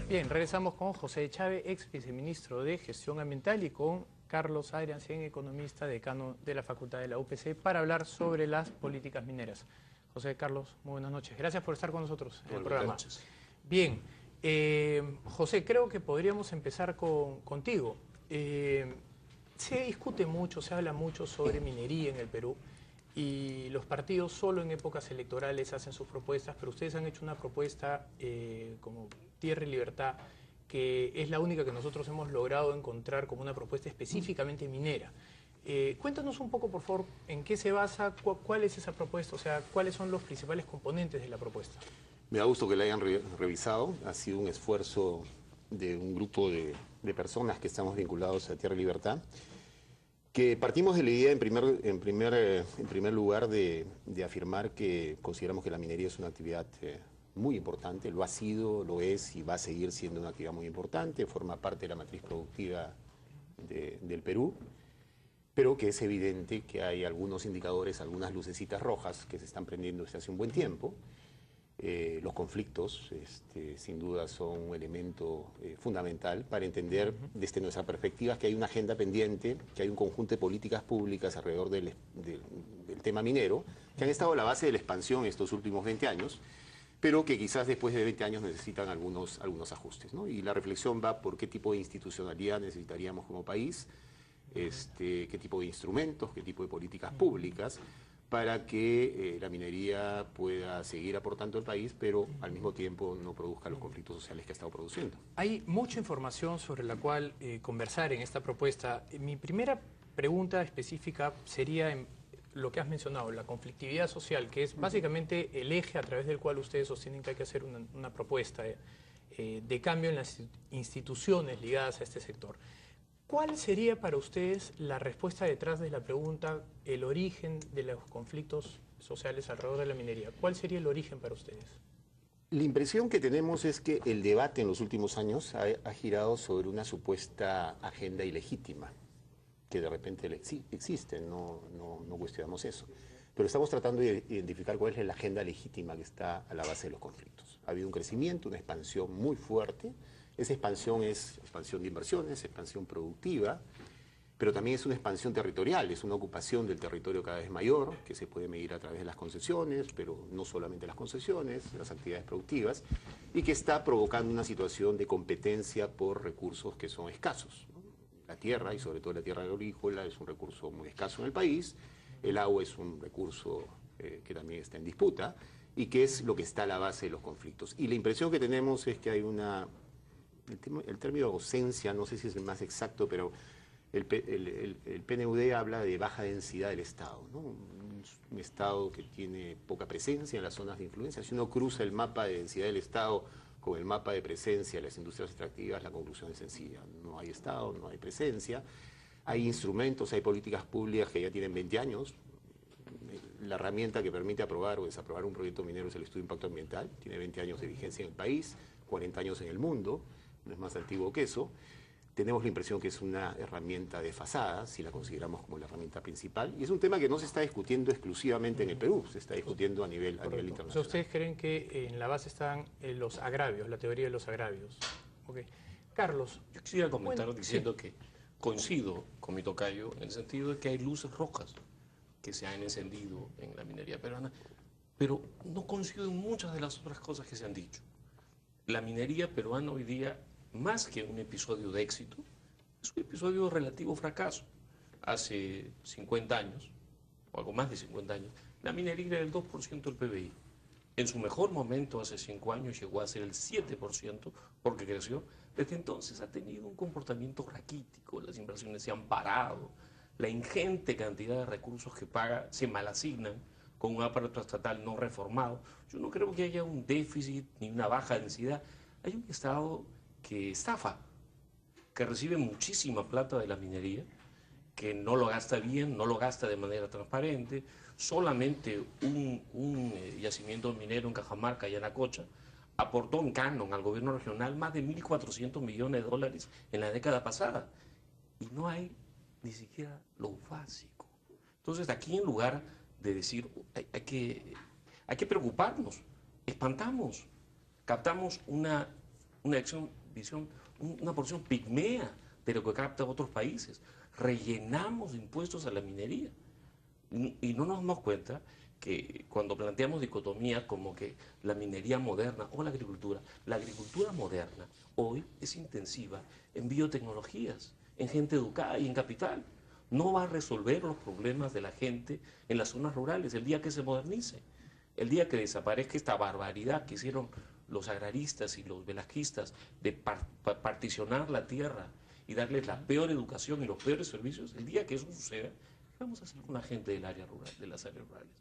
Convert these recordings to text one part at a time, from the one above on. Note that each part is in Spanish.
Bien, regresamos con José Chávez, ex viceministro de Gestión Ambiental, y con Carlos Adriancén, economista, decano de la Facultad de la UPC, para hablar sobre las políticas mineras. José Carlos, muy buenas noches. Gracias por estar con nosotros en el programa. Buenas noches. Bien, José, creo que podríamos empezar contigo. Se discute mucho, se habla mucho sobre minería en el Perú, y los partidos solo en épocas electorales hacen sus propuestas, pero ustedes han hecho una propuesta como Tierra y Libertad, que es la única que nosotros hemos logrado encontrar como una propuesta específicamente minera. Cuéntanos un poco, por favor, en qué se basa, cuál es esa propuesta, o sea, cuáles son los principales componentes de la propuesta. Me da gusto que la hayan revisado. Ha sido un esfuerzo de un grupo de personas que estamos vinculados a Tierra y Libertad, que partimos de la idea en primer lugar de afirmar que consideramos que la minería es una actividad muy importante, lo ha sido, lo es y va a seguir siendo una actividad muy importante, forma parte de la matriz productiva del Perú, pero que es evidente que hay algunos indicadores, algunas lucecitas rojas que se están prendiendo desde hace un buen tiempo. Los conflictos, sin duda, son un elemento fundamental para entender desde nuestra perspectiva que hay una agenda pendiente, que hay un conjunto de políticas públicas alrededor del tema minero, que han estado a la base de la expansión en estos últimos 20 años, pero que quizás después de 20 años necesitan algunos ajustes, ¿no? Y la reflexión va por qué tipo de institucionalidad necesitaríamos como país, qué tipo de instrumentos, qué tipo de políticas públicas, para que la minería pueda seguir aportando al país, pero al mismo tiempo no produzca los conflictos sociales que ha estado produciendo. Hay mucha información sobre la cual conversar en esta propuesta. Mi primera pregunta específica sería en lo que has mencionado, la conflictividad social, que es básicamente el eje a través del cual ustedes sostienen que hay que hacer una propuesta de cambio en las instituciones ligadas a este sector. ¿Cuál sería para ustedes la respuesta detrás de la pregunta, el origen de los conflictos sociales alrededor de la minería? ¿Cuál sería el origen para ustedes? La impresión que tenemos es que el debate en los últimos años ha girado sobre una supuesta agenda ilegítima, que de repente sí existe, no cuestionamos eso. Pero estamos tratando de identificar cuál es la agenda legítima que está a la base de los conflictos. Ha habido un crecimiento, una expansión muy fuerte. Esa expansión es expansión de inversiones, expansión productiva, pero también es una expansión territorial, es una ocupación del territorio cada vez mayor, que se puede medir a través de las concesiones, pero no solamente las concesiones, las actividades productivas, y que está provocando una situación de competencia por recursos que son escasos, ¿no? La tierra, y sobre todo la tierra agrícola, es un recurso muy escaso en el país, el agua es un recurso que también está en disputa, y que es lo que está a la base de los conflictos. Y la impresión que tenemos es que hay el término ausencia, no sé si es el más exacto, pero el PNUD habla de baja densidad del Estado, ¿no? Un Estado que tiene poca presencia en las zonas de influencia. Si uno cruza el mapa de densidad del Estado con el mapa de presencia de las industrias extractivas, la conclusión es sencilla. No hay Estado, no hay presencia. Hay instrumentos, hay políticas públicas que ya tienen 20 años. La herramienta que permite aprobar o desaprobar un proyecto minero es el estudio de impacto ambiental. Tiene 20 años de vigencia en el país, 40 años en el mundo. No es más antiguo que eso. Tenemos la impresión que es una herramienta desfasada, si la consideramos como la herramienta principal, y es un tema que no se está discutiendo exclusivamente en el Perú, se está discutiendo a nivel internacional. O sea, ¿ustedes creen que en la base están los agravios, la teoría de los agravios? Okay. Carlos. Yo quisiera comentar diciendo que coincido con mi tocayo en el sentido de que hay luces rojas que se han encendido en la minería peruana, pero no coincido en muchas de las otras cosas que se han dicho. La minería peruana hoy día, más que un episodio de éxito, es un episodio de relativo fracaso. Hace 50 años, o algo más de 50 años, la minería era el 2% del PBI. En su mejor momento, hace 5 años, llegó a ser el 7%, porque creció. Desde entonces ha tenido un comportamiento raquítico, las inversiones se han parado, la ingente cantidad de recursos que paga se malasignan con un aparato estatal no reformado. Yo no creo que haya un déficit ni una baja densidad. Hay un Estado que estafa, que recibe muchísima plata de la minería, que no lo gasta bien, no lo gasta de manera transparente. Solamente un yacimiento minero en Cajamarca y Yanacocha aportó en canon al gobierno regional más de 1.400 millones de dólares en la década pasada. Y no hay ni siquiera lo básico. Entonces, aquí en lugar de decir hay que preocuparnos, espantamos, captamos una acción una porción pigmea de lo que capta otros países. Rellenamos de impuestos a la minería. Y no nos damos cuenta que cuando planteamos dicotomía como que la minería moderna o la agricultura moderna hoy es intensiva en biotecnologías, en gente educada y en capital. No va a resolver los problemas de la gente en las zonas rurales el día que se modernice, el día que desaparezca esta barbaridad que hicieron los agraristas y los velasquistas de particionar la tierra y darles la peor educación y los peores servicios. El día que eso suceda, ¿qué vamos a hacer con la gente del área rural, de las áreas rurales?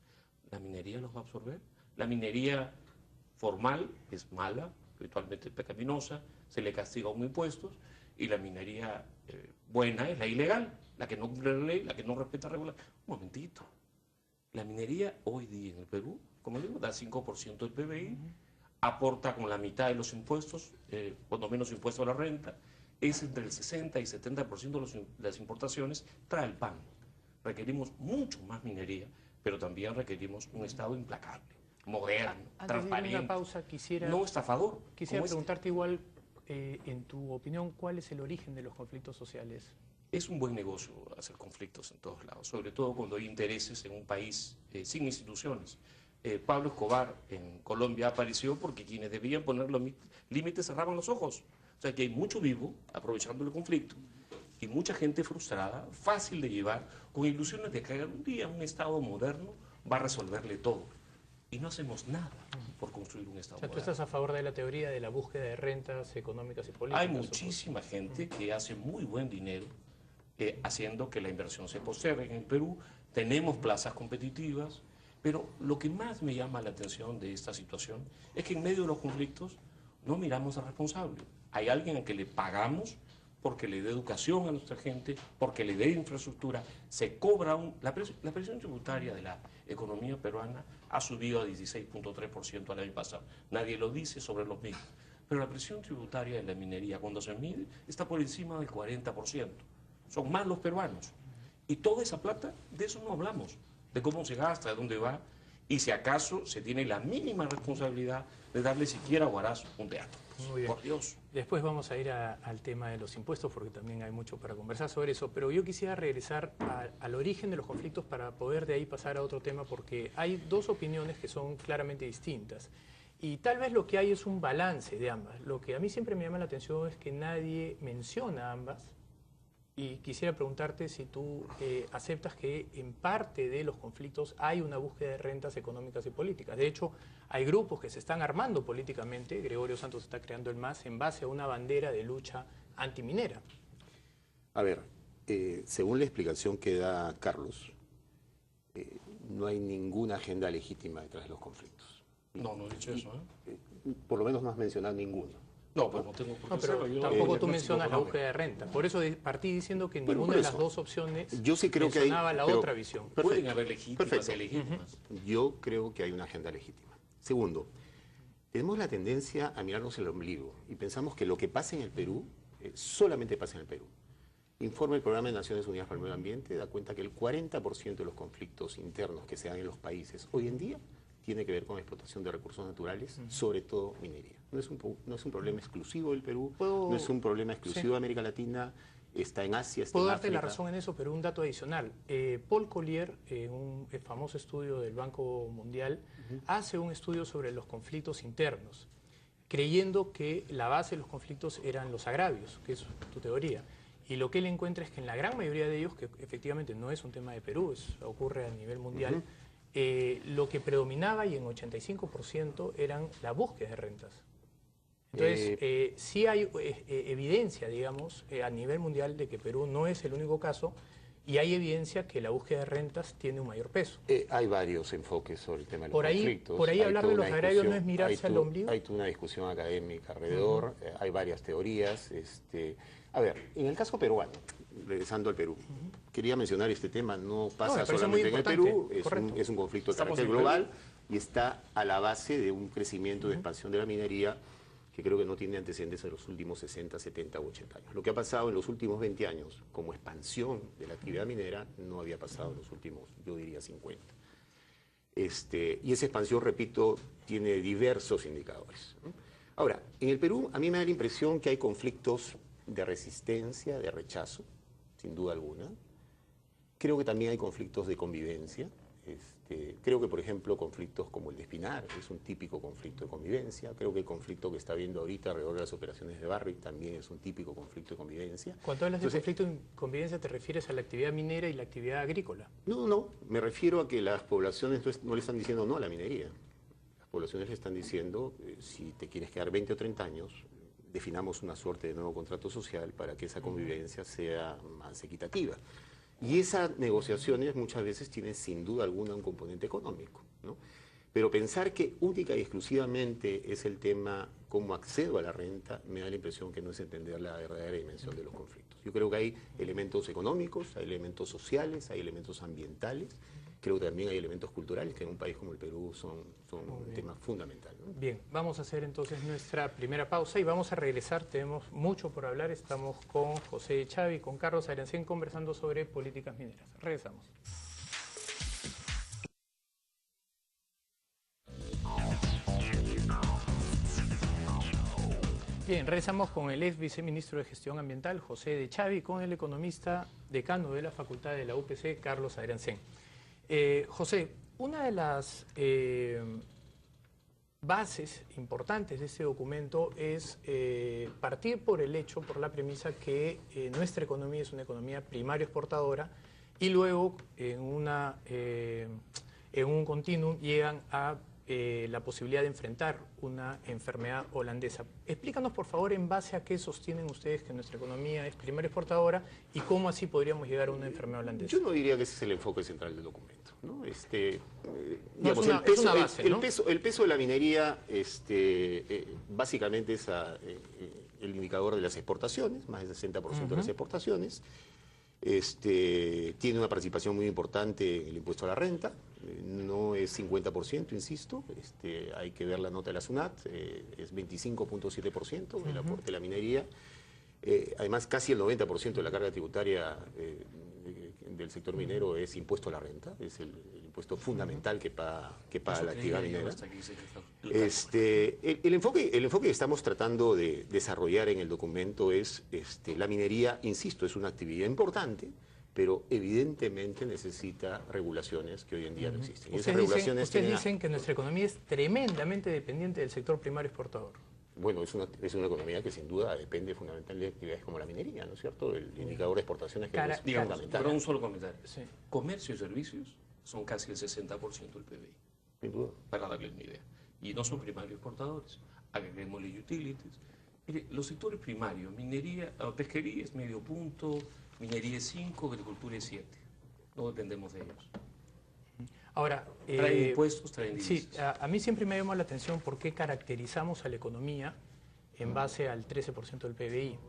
¿La minería los va a absorber? La minería formal es mala, habitualmente pecaminosa, se le castiga con impuestos, y la minería buena es la ilegal, la que no cumple la ley, la que no respeta regulaciones. Un momentito. La minería hoy día en el Perú, como digo, da 5% del PBI, aporta con la mitad de los impuestos, cuando menos impuesto a la renta, es entre el 60 y 70% de las importaciones, trae el pan. Requerimos mucho más minería, pero también requerimos un Estado implacable, moderno, transparente, una pausa, no estafador. Quisiera preguntarte igual, en tu opinión, ¿cuál es el origen de los conflictos sociales? Es un buen negocio hacer conflictos en todos lados, sobre todo cuando hay intereses en un país sin instituciones. Pablo Escobar en Colombia apareció porque quienes debían poner los límites cerraban los ojos. O sea que hay mucho vivo aprovechando el conflicto y mucha gente frustrada, fácil de llevar, con ilusiones de que un día un Estado moderno va a resolverle todo. Y no hacemos nada por construir un Estado moderno. ¿Tú estás a favor de la teoría de la búsqueda de rentas económicas y políticas? Hay muchísima gente que hace muy buen dinero haciendo que la inversión se postergue en el Perú. Tenemos plazas competitivas, pero lo que más me llama la atención de esta situación es que en medio de los conflictos no miramos al responsable. Hay alguien a que le pagamos porque le dé educación a nuestra gente, porque le dé infraestructura. Se cobra la presión tributaria de la economía peruana ha subido a 16.3% el año pasado. Nadie lo dice sobre los mismos. Pero la presión tributaria de la minería, cuando se mide, está por encima del 40%. Son más los peruanos. Y toda esa plata, de eso no hablamos, de cómo se gasta, de dónde va, y si acaso se tiene la mínima responsabilidad de darle siquiera a Huaraz un teatro. Muy bien. Por Dios. Después vamos a ir al tema de los impuestos, porque también hay mucho para conversar sobre eso, pero yo quisiera regresar al origen de los conflictos para poder de ahí pasar a otro tema, porque hay dos opiniones que son claramente distintas. Y tal vez lo que hay es un balance de ambas. Lo que a mí siempre me llama la atención es que nadie menciona ambas. Y quisiera preguntarte si tú aceptas que en parte de los conflictos hay una búsqueda de rentas económicas y políticas. De hecho, hay grupos que se están armando políticamente. Gregorio Santos está creando el MAS en base a una bandera de lucha antiminera. A ver, según la explicación que da Carlos, no hay ninguna agenda legítima detrás de los conflictos. No he dicho eso, Por lo menos no has mencionado ninguno. No, pues no tengo por qué No, pero hacerlo. Yo tampoco tú mencionas la búsqueda de renta. Por eso partí diciendo que Bueno, ninguna por de las eso. dos opciones Yo sí creo que hay, mencionaba la pero- otra visión. Perfecto. Pueden haber legítimas Perfecto. e ilegítimas. Yo creo que hay una agenda legítima. Segundo, tenemos la tendencia a mirarnos el ombligo y pensamos que lo que pasa en el Perú solamente pasa en el Perú. Informe el Programa de Naciones Unidas para el Medio Ambiente, da cuenta que el 40% de los conflictos internos que se dan en los países hoy en día tiene que ver con la explotación de recursos naturales, sobre todo minería. No es un problema exclusivo del Perú, no es un problema exclusivo de América Latina, está en Asia, está Puedo en darte la África. razón en eso, pero un dato adicional. Paul Collier, en un famoso estudio del Banco Mundial, hace un estudio sobre los conflictos internos, creyendo que la base de los conflictos eran los agravios, que es tu teoría. Y lo que él encuentra es que en la gran mayoría de ellos, que efectivamente no es un tema de Perú, ocurre a nivel mundial, lo que predominaba y en 85% eran la búsqueda de rentas. Entonces, sí hay evidencia, digamos, a nivel mundial de que Perú no es el único caso y hay evidencia que la búsqueda de rentas tiene un mayor peso. Hay varios enfoques sobre el tema de los Por ahí conflictos. hablar Hay de toda los una agrarios no discusión, es mirarse al ombligo. Hay toda una discusión académica alrededor, hay varias teorías. A ver, en el caso peruano, regresando al Perú, quería mencionar este tema, no pasa me parece solamente en muy el Perú, importante, es correcto. un conflicto de Estamos carácter en global y está a la base de un crecimiento de expansión de la minería que creo que no tiene antecedentes en los últimos 60, 70 u 80 años. Lo que ha pasado en los últimos 20 años como expansión de la actividad minera no había pasado en los últimos, yo diría, 50. Y esa expansión, repito, tiene diversos indicadores, ¿no? Ahora, en el Perú a mí me da la impresión que hay conflictos de resistencia, de rechazo, sin duda alguna. Creo que también hay conflictos de convivencia. Creo que, por ejemplo, conflictos como el de Espinar es un típico conflicto de convivencia. Creo que el conflicto que está habiendo ahorita alrededor de las operaciones de Barrick también es un típico conflicto de convivencia. Cuando hablas de conflicto de convivencia, ¿te refieres a la actividad minera y la actividad agrícola? No, me refiero a que las poblaciones no le están diciendo no a la minería. Las poblaciones le están diciendo, si te quieres quedar 20 o 30 años, definamos una suerte de nuevo contrato social para que esa convivencia sea más equitativa. Y esas negociaciones muchas veces tienen sin duda alguna un componente económico, ¿no? Pero pensar que única y exclusivamente es el tema cómo accedo a la renta, me da la impresión que no es entender la verdadera dimensión de los conflictos. Yo creo que hay elementos económicos, hay elementos sociales, hay elementos ambientales, creo que también hay elementos culturales que en un país como el Perú son un tema fundamental, ¿no? Bien, vamos a hacer entonces nuestra primera pausa y vamos a regresar. Tenemos mucho por hablar. Estamos con José Chávez y con Carlos Ayrancén conversando sobre políticas mineras. Regresamos. Bien, regresamos con el ex viceministro de Gestión Ambiental, José de Chávez, y con el economista decano de la Facultad de la UPC, Carlos Ayrancén. José, una de las bases importantes de este documento es partir por el hecho, por la premisa que nuestra economía es una economía primario exportadora y luego en un continuum llegan a la posibilidad de enfrentar una enfermedad holandesa. Explícanos, por favor, en base a qué sostienen ustedes que nuestra economía es primaria exportadora y cómo así podríamos llegar a una enfermedad holandesa. Yo no diría que ese es el enfoque central del documento, ¿no? Digamos, es una base, ¿no? El peso de la minería básicamente es el indicador de las exportaciones, más del 60% de las exportaciones. Tiene una participación muy importante en el impuesto a la renta, no es 50%, insisto, hay que ver la nota de la SUNAT, es 25.7% el aporte de la minería. Además, casi el 90% de la carga tributaria del sector minero es impuesto a la renta, es el impuesto fundamental que paga la actividad minera. El enfoque que estamos tratando de desarrollar en el documento es, la minería, insisto, es una actividad importante, pero evidentemente necesita regulaciones que hoy en día no existen. Y esas regulaciones ustedes dicen que nuestra economía es tremendamente dependiente del sector primario exportador. Bueno, es una economía que sin duda depende fundamentalmente de actividades como la minería, ¿no es cierto? El indicador de exportaciones que es fundamental. Pero un solo comentario. Sí. Comercio y servicios son casi el 60% del PBI. Sin duda. Para darles una idea. Y no son primarios exportadores. Agreguémosle utilities. Mire, los sectores primarios, minería, pesquería es medio punto, minería es 5, agricultura es 7. No dependemos de ellos. Ahora, traen impuestos, traen divisas. Sí, a mí siempre me llama la atención por qué caracterizamos a la economía en base al 13% del PBI.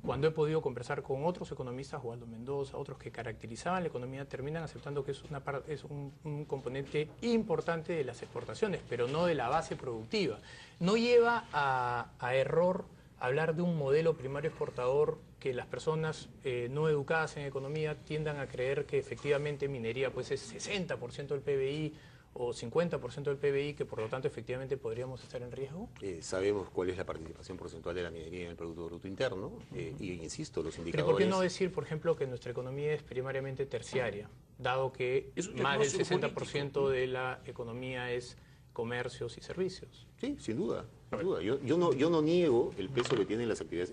Cuando he podido conversar con otros economistas, Waldo Mendoza, otros que caracterizaban la economía, terminan aceptando que es un componente importante de las exportaciones, pero no de la base productiva. No lleva a error hablar de un modelo primario exportador que las personas no educadas en economía tiendan a creer que efectivamente minería pues es 60% del PBI o 50% del PBI, que por lo tanto efectivamente podríamos estar en riesgo? Sabemos cuál es la participación porcentual de la minería en el Producto Bruto Interno, y insisto, los indicadores... Pero ¿por qué no decir, por ejemplo, que nuestra economía es primariamente terciaria, dado que más del 60% de la economía es comercios y servicios? Sí, sin duda. Sin duda. Yo no niego el peso que tienen las actividades.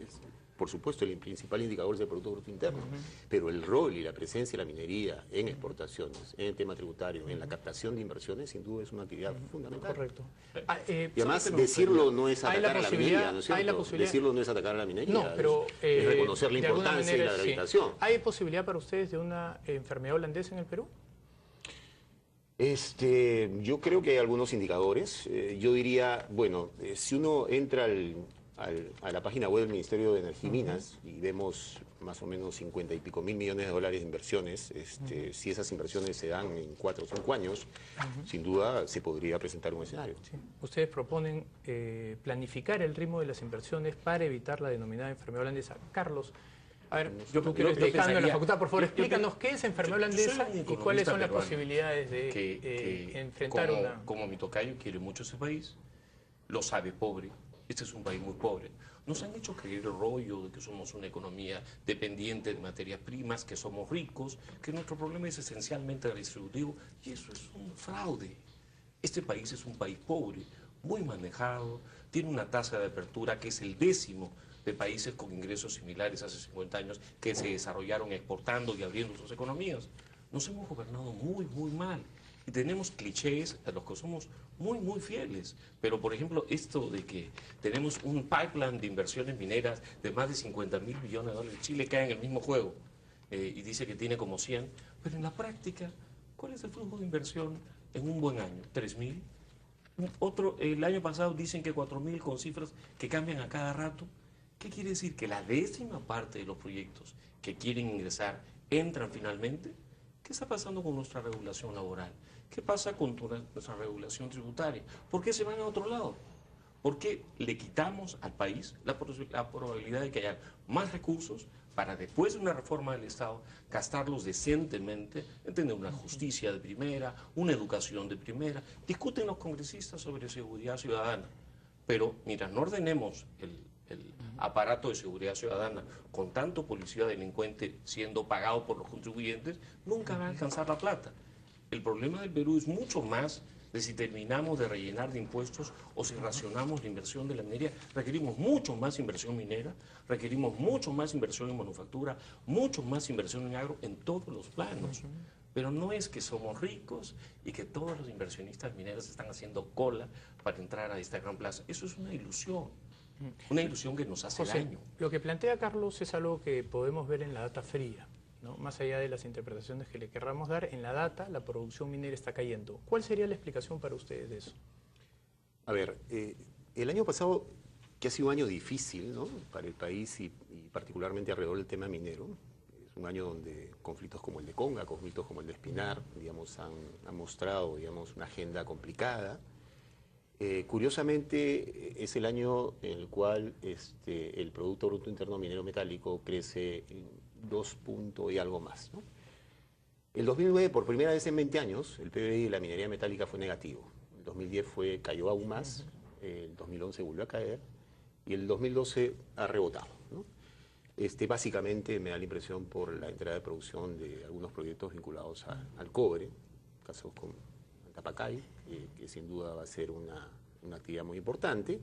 Por supuesto, el principal indicador es el Producto Bruto Interno, pero el rol y la presencia de la minería en exportaciones, en el tema tributario, en la captación de inversiones, sin duda es una actividad fundamental. Correcto. Y además, decirlo no es atacar a la minería, ¿no es cierto? Decirlo no es atacar a la minería, no, pero, es reconocer la importancia y la gravitación. Sí. ¿Hay posibilidad para ustedes de una enfermedad holandesa en el Perú? Yo creo que hay algunos indicadores. Yo diría, bueno, si uno entra a la página web del Ministerio de Energía y Minas y vemos más o menos 50 y pico mil millones de dólares de inversiones, si esas inversiones se dan en 4 o 5 años, sin duda se podría presentar un escenario. Sí. Ustedes proponen planificar el ritmo de las inversiones para evitar la denominada enfermedad holandesa. Carlos, a ver, tú que eres decano de la facultad, por favor, explícanos qué es enfermedad holandesa y cuáles son las posibilidades de enfrentar una... Como mi tocayo quiere mucho ese país, lo sabe pobre. Este es un país muy pobre. Nos han hecho creer el rollo de que somos una economía dependiente de materias primas, que somos ricos, que nuestro problema es esencialmente redistributivo, y eso es un fraude. Este país es un país pobre, muy manejado, tiene una tasa de apertura que es el 10º de países con ingresos similares hace 50 años que se desarrollaron exportando y abriendo sus economías. Nos hemos gobernado muy, muy mal. Y tenemos clichés a los que somos muy, muy fieles. Pero, por ejemplo, esto de que tenemos un pipeline de inversiones mineras de más de 50.000 billones de dólares. Chile cae en el mismo juego y dice que tiene como 100. Pero en la práctica, ¿cuál es el flujo de inversión en un buen año? ¿3.000? El año pasado dicen que 4.000 con cifras que cambian a cada rato. ¿Qué quiere decir? Que la 10ª parte de los proyectos que quieren ingresar entran finalmente. ¿Qué está pasando con nuestra regulación laboral? ¿Qué pasa con nuestra regulación tributaria? ¿Por qué se van a otro lado? ¿Por qué le quitamos al país la probabilidad de que haya más recursos para después de una reforma del Estado gastarlos decentemente, tener una justicia de primera, una educación de primera? Discuten los congresistas sobre seguridad ciudadana, pero mientras no ordenemos el aparato de seguridad ciudadana con tanto policía delincuente siendo pagado por los contribuyentes, nunca va a alcanzar la plata. El problema del Perú es mucho más de si terminamos de rellenar de impuestos o si racionamos la inversión de la minería. Requerimos mucho más inversión minera, requerimos mucho más inversión en manufactura, mucho más inversión en agro, en todos los planos. Pero no es que somos ricos y que todos los inversionistas mineros están haciendo cola para entrar a esta gran plaza. Eso es una ilusión. Una ilusión que nos hace daño. Lo que plantea Carlos es algo que podemos ver en la data fría, ¿no? Más allá de las interpretaciones que le querramos dar, en la data la producción minera está cayendo. ¿Cuál sería la explicación para ustedes de eso? A ver, el año pasado, que ha sido un año difícil, ¿no?, para el país y particularmente alrededor del tema minero, es un año donde conflictos como el de Conga, conflictos como el de Espinar, digamos, han mostrado, digamos, una agenda complicada. Curiosamente, es el año en el cual el Producto Bruto Interno Minero Metálico crece en 2 puntos y algo más, ¿no? El 2009, por primera vez en 20 años, el PBI de la minería metálica fue negativo. El 2010 cayó aún más, el 2011 volvió a caer y el 2012 ha rebotado, ¿no? Básicamente me da la impresión por la entrada de producción de algunos proyectos vinculados al cobre, casos como Tapacay, que sin duda va a ser una actividad muy importante,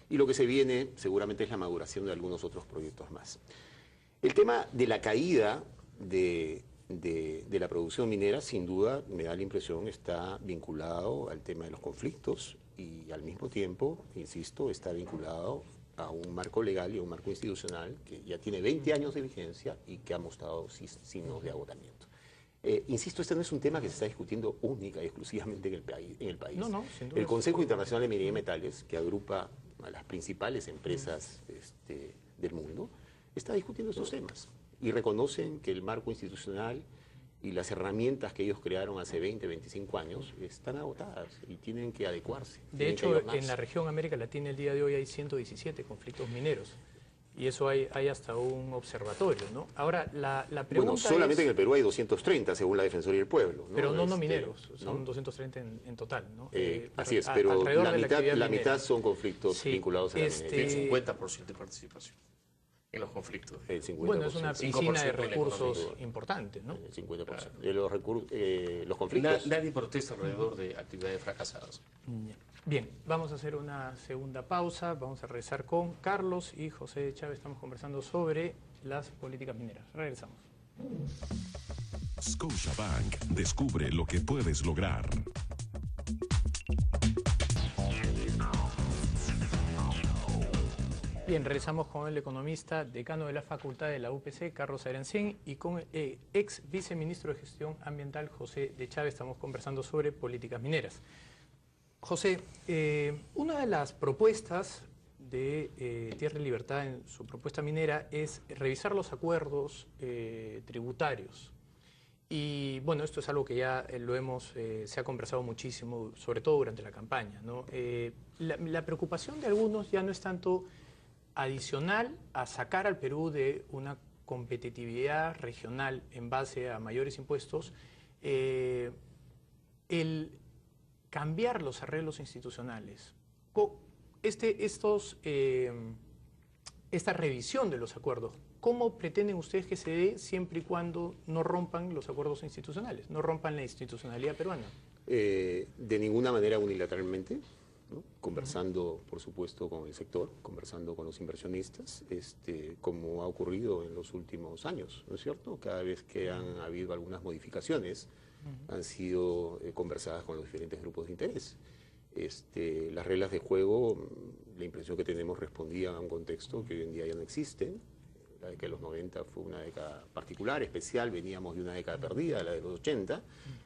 y lo que se viene seguramente es la maduración de algunos otros proyectos más. El tema de la caída de la producción minera, sin duda, me da la impresión, está vinculado al tema de los conflictos y al mismo tiempo, insisto, está vinculado a un marco legal y a un marco institucional que ya tiene 20 años de vigencia y que ha mostrado signos de agotamiento. Insisto, este no es un tema que se está discutiendo única y exclusivamente en el país. No, sin duda. El Consejo Internacional de Minería y Metales, que agrupa a las principales empresas del mundo, está discutiendo estos temas y reconocen que el marco institucional y las herramientas que ellos crearon hace 20, 25 años están agotadas y tienen que adecuarse. De hecho, en la región América Latina el día de hoy hay 117 conflictos mineros. Y eso hay hasta un observatorio, ¿no? Ahora, la pregunta bueno, solamente en el Perú hay 230, según la Defensoría del Pueblo, ¿no? Pero no mineros, son 230 en total, ¿no? Así es, pero la mitad son conflictos vinculados a la minería. El 50% de participación en los conflictos. El 50%. Bueno, es una piscina de recursos importante, ¿no? El 50%. Claro. De los conflictos. Nadie protesta alrededor de actividades fracasadas. Bien, vamos a hacer una segunda pausa. Vamos a regresar con Carlos y José Chávez. Estamos conversando sobre las políticas mineras. Regresamos. Scotiabank. Descubre lo que puedes lograr. Bien, regresamos con el economista, decano de la Facultad de la UPC, Carlos Arancén, y con el ex viceministro de Gestión Ambiental, José de Chávez. Estamos conversando sobre políticas mineras. José, una de las propuestas de Tierra y Libertad en su propuesta minera es revisar los acuerdos tributarios. Y bueno, esto es algo que ya se ha conversado muchísimo, sobre todo durante la campaña, ¿no? La preocupación de algunos ya no es tanto adicional a sacar al Perú de una competitividad regional en base a mayores impuestos, el cambiar los arreglos institucionales. esta revisión de los acuerdos, ¿cómo pretenden ustedes que se dé siempre y cuando no rompan los acuerdos institucionales, no rompan la institucionalidad peruana? De ninguna manera unilateralmente, ¿no? Conversando, por supuesto, con el sector, conversando con los inversionistas, como ha ocurrido en los últimos años, ¿no es cierto? Cada vez que han habido algunas modificaciones, han sido conversadas con los diferentes grupos de interés. Las reglas de juego, la impresión que tenemos, respondían a un contexto que hoy en día ya no existe. La década de los 90 fue una década particular, especial, veníamos de una década perdida, la de los 80,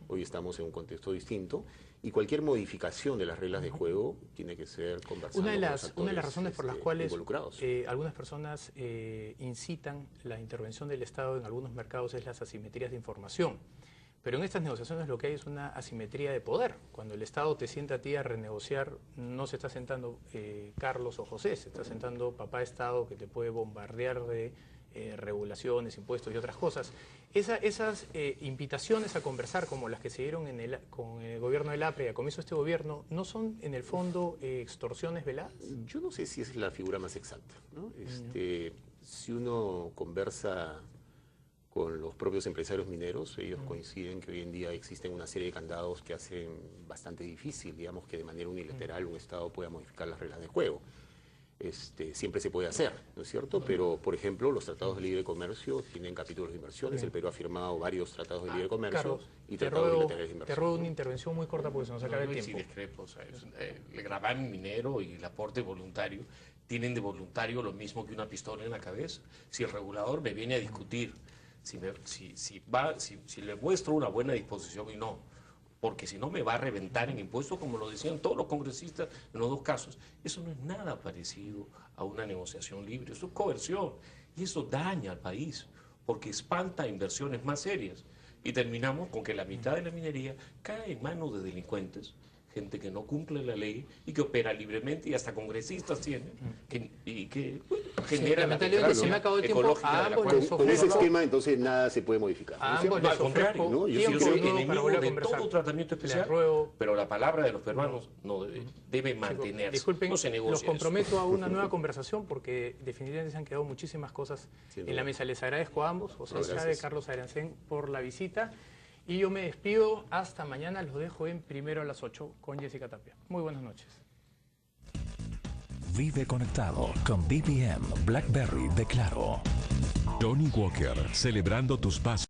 hoy estamos en un contexto distinto, y cualquier modificación de las reglas de juego tiene que ser conversada Una de con los las actores, razones por las cuales involucrados. algunas personas incitan la intervención del Estado en algunos mercados es las asimetrías de información. Pero en estas negociaciones lo que hay es una asimetría de poder. Cuando el Estado te sienta a ti a renegociar, no se está sentando Carlos o José, se está sentando papá Estado que te puede bombardear de regulaciones, impuestos y otras cosas. Esas invitaciones a conversar, como las que se dieron con el gobierno del APRE a comienzo de este gobierno, ¿no son en el fondo extorsiones veladas? Yo no sé si es la figura más exacta, ¿no? Si uno conversa con los propios empresarios mineros, ellos coinciden que hoy en día existen una serie de candados que hacen bastante difícil, digamos, que de manera unilateral un Estado pueda modificar las reglas de juego. Siempre se puede hacer, ¿no es cierto? Pero, por ejemplo, los tratados de libre comercio tienen capítulos de inversiones. El Perú ha firmado varios tratados de libre comercio Carlos, y tratados bilaterales de inversión. Te ruego una intervención muy corta porque se nos acaba el tiempo. Sí, discrepo. O sea, el gravamen minero y el aporte voluntario tienen de voluntario lo mismo que una pistola en la cabeza. Si el regulador me viene a discutir, si le muestro una buena disposición y no, porque si no me va a reventar en impuestos, como lo decían todos los congresistas en los dos casos. Eso no es nada parecido a una negociación libre, eso es coerción y eso daña al país, porque espanta inversiones más serias y terminamos con que la mitad de la minería cae en manos de delincuentes, gente que no cumple la ley y que opera libremente y hasta congresistas tienen y que genera la lamentablemente se me ha acabado el tiempo. ecológica de la cual- Con ese esquema, entonces, nada se puede modificar. ¿no es A cierto? ambos les al contrario, ofrezco ¿no? Yo tiempo Yo soy de nuevo para enemigo volver a de conversar. todo tratamiento especial, Les ruego, pero la palabra de los peruanos no debe mantenerse, disculpen, no se negocia los eso. comprometo a una nueva conversación porque definitivamente se han quedado muchísimas cosas Sin en duda. la mesa. Les agradezco a ambos, José Gracias. Chávez, Carlos Arancén, por la visita. Y yo me despido hasta mañana. Los dejo en Primero a las 8 con Jessica Tapia. Muy buenas noches. Vive conectado con BBM BlackBerry de Claro. Johnny Walker, celebrando tus pasos.